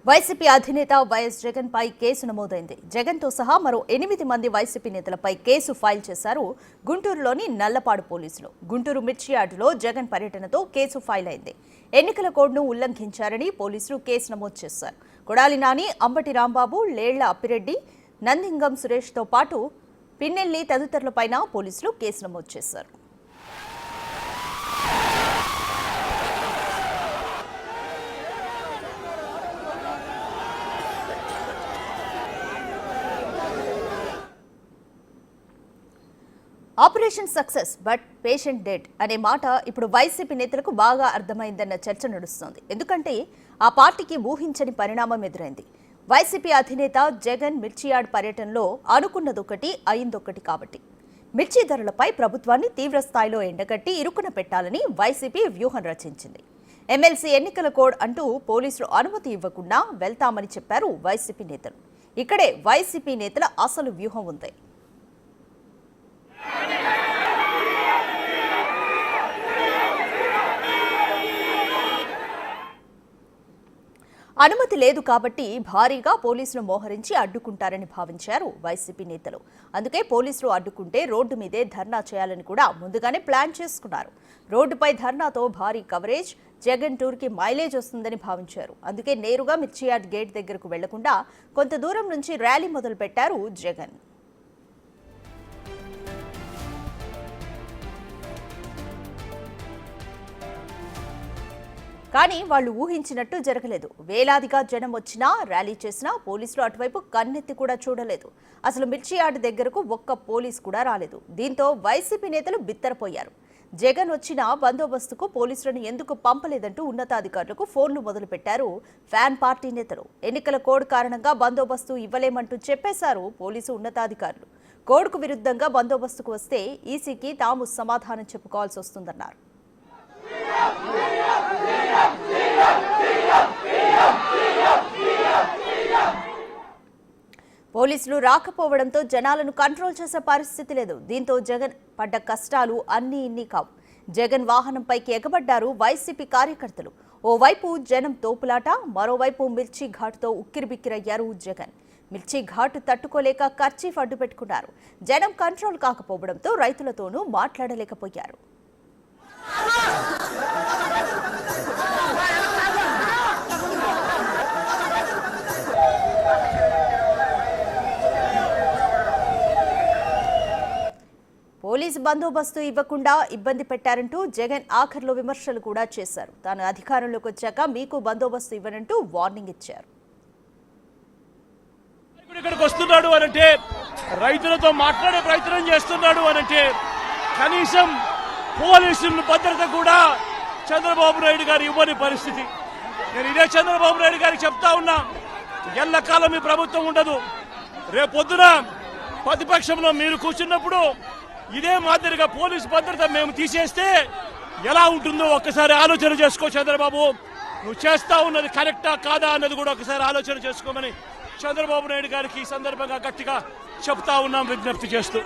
YCP అధినేత YS Jagan పై case నమోదైంది. జగన్ తో సహా మరో 8 మంది వైసీపీ నేతలపై కేసు ఫైల్ చేశారు గుంటూరులోని నల్లపాడు పోలీసులు. గుంటూరు మిర్చి యార్డులో జగన్ పర్యటనతో కేసు ఫైల్ అయింది. ఎన్నికల కోడ్ను ఉల్లంఘించారని పోలీసులు కేసు నమోదు చేశారు. కొడాలి నాని, అంబటి రాంబాబు, లేళ్ల అప్పిరెడ్డి, నందింగం సురేష్ తో పాటు పిన్నెల్లి తదితరులపైన పోలీసులు కేసు నమోదు చేశారు. Operation success but patient dead అనే మాట ఇప్పుడు వైసీపీ నేతలకు బాగా అర్థమైందన్న చర్చ నడుస్తోంది. ఎందుకంటే ఆ పార్టీకి ఊహించని పరిణామం ఎదురైంది. వైసీపీ అధినేత జగన్ మిర్చియార్డ్ పర్యటనలో అనుకున్నదొకటి అయిందొకటి కాబట్టి మిర్చి ధరలపై ప్రభుత్వాన్ని తీవ్రస్థాయిలో ఎండగట్టి ఇరుకున పెట్టాలని వైసీపీ వ్యూహం రచించింది. ఎమ్మెల్సీ ఎన్నికల కోడ్ అంటూ పోలీసులు అనుమతి ఇవ్వకుండా వెళ్తామని చెప్పారు వైసీపీ నేతలు. ఇక్కడే వైసీపీ నేతల అసలు వ్యూహం ఉంది. అనుమతి లేదు కాబట్టి భారీగా పోలీసులు మోహరించి అడ్డుకుంటారని భావించారు వైసీపీ నేతలు. అందుకే పోలీసులు అడ్డుకుంటే రోడ్డు మీదే ధర్నా చేయాలని కూడా ముందుగానే ప్లాన్ చేసుకున్నారు. రోడ్డుపై ధర్నాతో భారీ కవరేజ్, జగన్ టూర్కి మైలేజ్ వస్తుందని భావించారు. అందుకే నేరుగా మిర్చియార్డ్ గేట్ దగ్గరకు వెళ్లకుండా కొంత దూరం నుంచి ర్యాలీ మొదలుపెట్టారు జగన్. కానీ వాళ్లు ఊహించినట్టు జరగలేదు. వేలాదిగా జనం వచ్చినా, ర్యాలీ చేసినా పోలీసులు అటువైపు కన్నెత్తి కూడా చూడలేదు. అసలు మిర్చియార్డ్ దగ్గరకు ఒక్క పోలీసు కూడా రాలేదు. దీంతో వైసీపీ నేతలు బిత్తరపోయారు. జగన్ వచ్చిన బందోబస్తుకు పోలీసులను ఎందుకు పంపలేదంటూ ఉన్నతాధికారులకు ఫోన్లు మొదలుపెట్టారు ఫ్యాన్ పార్టీ నేతలు. ఎన్నికల కోడ్ కారణంగా బందోబస్తు ఇవ్వలేమంటూ చెప్పేశారు పోలీసు ఉన్నతాధికారులు. కోడ్కు విరుద్ధంగా బందోబస్తుకు వస్తే ఈసీకి తాము సమాధానం చెప్పుకోవాల్సి వస్తుందన్నారు. పోలీసులు రాకపోవడంతో జనాలను కంట్రోల్ చేసే పరిస్థితి లేదు. దీంతో జగన్ పడ్డ కష్టాలు అన్నీ ఇన్ని కావు. జగన్ వాహనంపైకి ఎగబడ్డారు వైసీపీ కార్యకర్తలు. ఓవైపు జనం తోపులాట, మరోవైపు మిర్చి ఘాటుతో ఉక్కిరిబిక్కిరయ్యారు జగన్. మిర్చి ఘాటు తట్టుకోలేక కర్చీఫ్ అడ్డు పెట్టుకున్నారు. జనం కంట్రోల్ కాకపోవడంతో రైతులతోనూ మాట్లాడలేకపోయారు. పోలీసు బందోబస్తు ఇవ్వకుండా ఇబ్బంది పెట్టారంటూ జగన్ ఆఖర్లో విమర్శలు కూడా చేశారు. తాను అధికారంలోకి వచ్చాక మీకు బందోబస్తు ఇవ్వనంటూ వార్నింగ్ ఇచ్చారు. ఇక్కడికి వస్తున్నాడు అనంటే, రైతులతో మాట్లాడే ప్రయత్నం చేస్తున్నాడు అనంటే కనీసం పోలీసుల భద్రత కూడా చంద్రబాబు నాయుడు గారు ఇవ్వని పరిస్థితి. నేను ఇదే చంద్రబాబు నాయుడు గారికి చెప్తా ఉన్నా, ఎల్లకాలం మీ ప్రభుత్వం ఉండదు. రేపొద్దున ప్రతిపక్షంలో మీరు కూర్చున్నప్పుడు ఇదే మాదిరిగా పోలీసు భద్రత మేము తీసేస్తే ఎలా ఉంటుందో ఒక్కసారి ఆలోచన చేసుకో చంద్రబాబు. నువ్వు చేస్తా ఉన్నది కరెక్టా కాదా అన్నది కూడా ఒకసారి ఆలోచన చేసుకోమని చంద్రబాబు నాయుడు గారికి ఈ సందర్భంగా గట్టిగా చెప్తా ఉన్నాం, విజ్ఞప్తి చేస్తూ.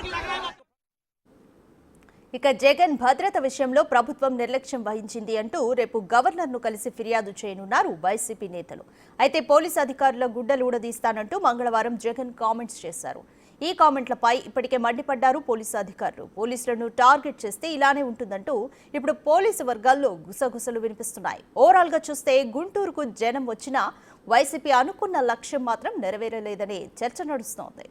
ఇక జగన్ భద్రత విషయంలో ప్రభుత్వం నిర్లక్ష్యం వహించింది అంటూ రేపు గవర్నర్ను కలిసి ఫిర్యాదు చేయనున్నారు వైసీపీ నేతలు. అయితే పోలీసు అధికారుల గుడ్డలు ఊడదీస్తానంటూ మంగళవారం జగన్ కామెంట్స్ చేశారు. ఈ కామెంట్లపై ఇప్పటికే మండిపడ్డారు పోలీసు అధికారులు. పోలీసులను టార్గెట్ చేస్తే ఇలానే ఉంటుందంటూ ఇప్పుడు పోలీసు వర్గాల్లో గుసగుసలు వినిపిస్తున్నాయి. ఓవరాల్ గా చూస్తే గుంటూరుకు జనం వచ్చినా వైసీపీ అనుకున్న లక్ష్యం మాత్రం నెరవేరలేదనే చర్చ నడుస్తోంది.